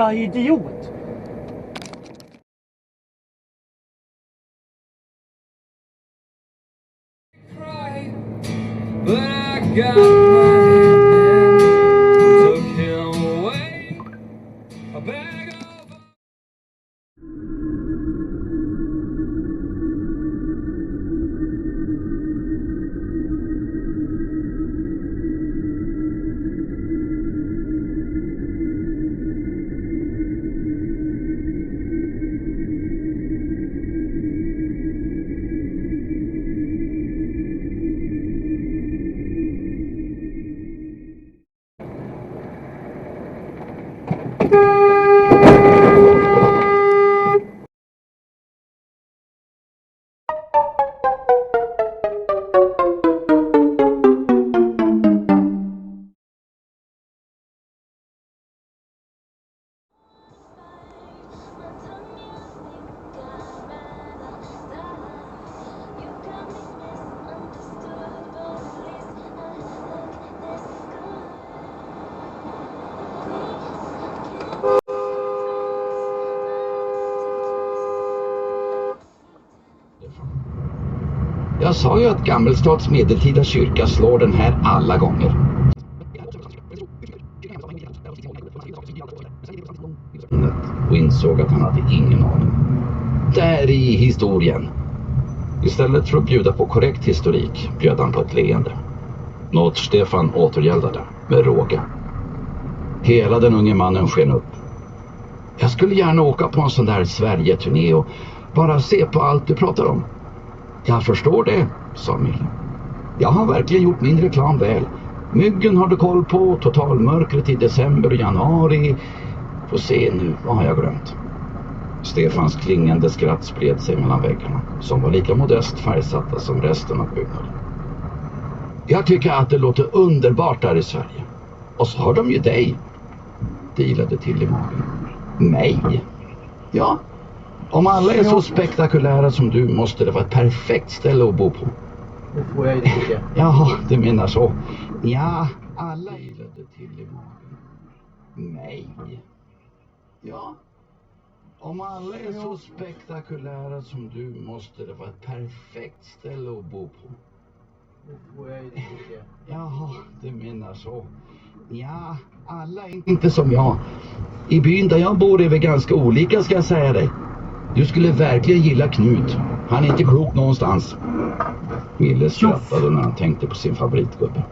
jävla idiot! But I got my hand and took him away. A bag of... Jag sa ju att Gammelstads medeltida kyrka slår den här alla gånger. Och insåg att han hade ingen aning. Där i historien. Istället för att bjuda på korrekt historik bjöd han på ett leende. Något Stefan återgäldade med råga. Hela den unge mannen sken upp. Jag skulle gärna åka på en sån där Sverige-turné och bara se på allt du pratar om. Jag förstår det, sa Mille. Jag har verkligen gjort min reklam väl. Myggen har du koll på, totalmörkret i december och januari. Får se nu, vad har jag glömt? Stefans klingande skratt spred sig mellan väggarna, som var lika modest färgsatta som resten av byggnaden. Jag tycker att det låter underbart där i Sverige. Och så har de ju dig. Dilade till i magen. Mig? Ja. Om alla är så spektakulära som du måste det vara ett perfekt ställe att bo på. Det får jag ju tycka. Jaha, du menar så. Ja, alla gillade till i magen. Nej. Ja. Om alla är så spektakulära som du måste det vara ett perfekt ställe att bo på. Det får jag ju tycka. Jaha, du menar så. Ja, alla är inte som jag. I byn där jag bor är vi ganska olika, ska jag säga dig. Du skulle verkligen gilla Knut. Han är inte klok någonstans. Mille skrattade när han tänkte på sin favoritgubbe.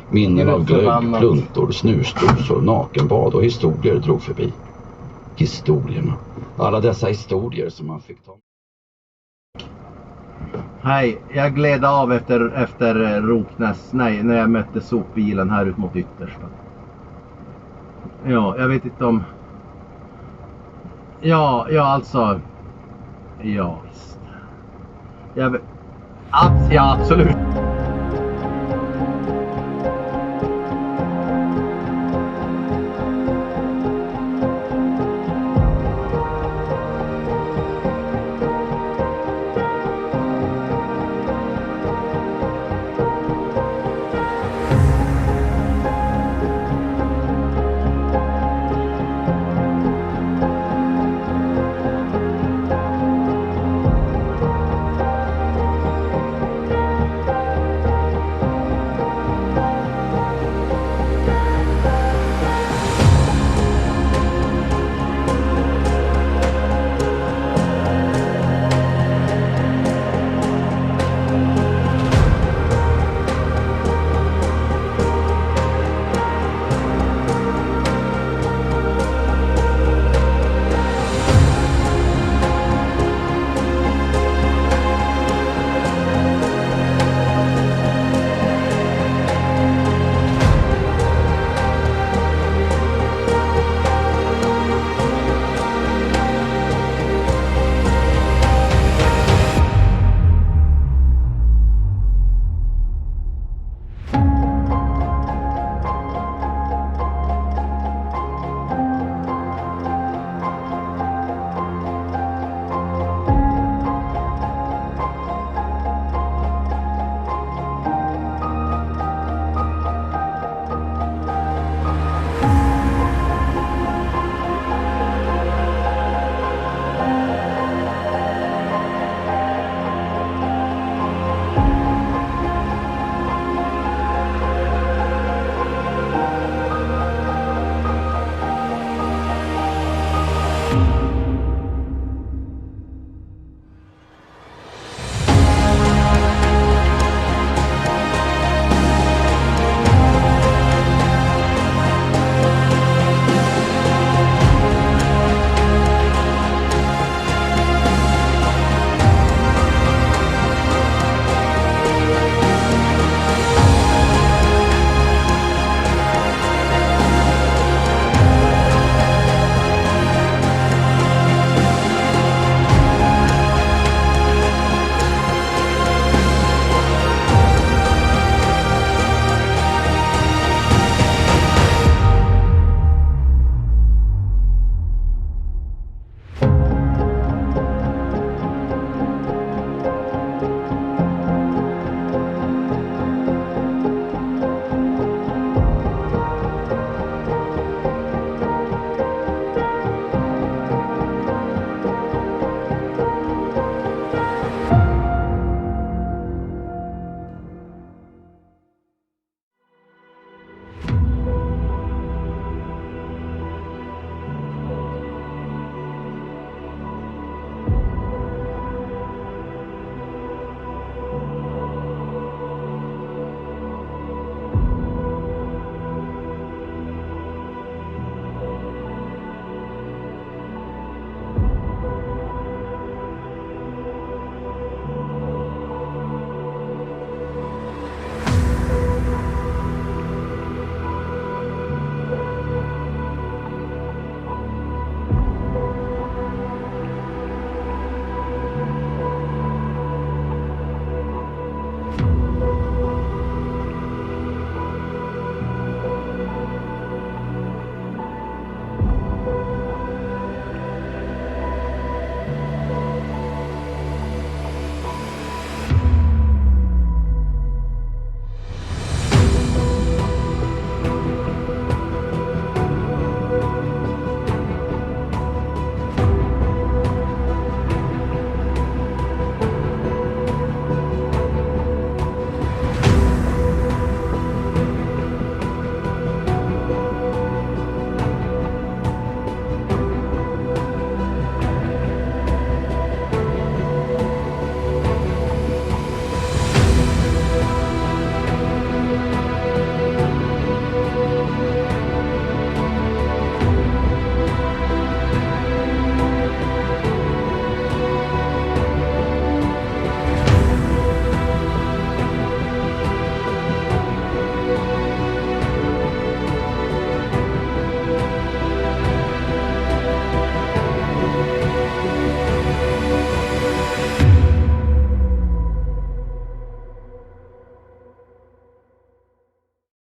Minnen av glögg, pluntor, snusdosor, nakenbad och historier drog förbi. Historierna. Alla dessa historier som man fick ta. Hej, jag gled av efter Roknäs. Nej, när jag mötte sopbilen här ut mot yttersta. Ja, jag vet inte om... Ja, alltså... Ja, visst. Ja, absolut.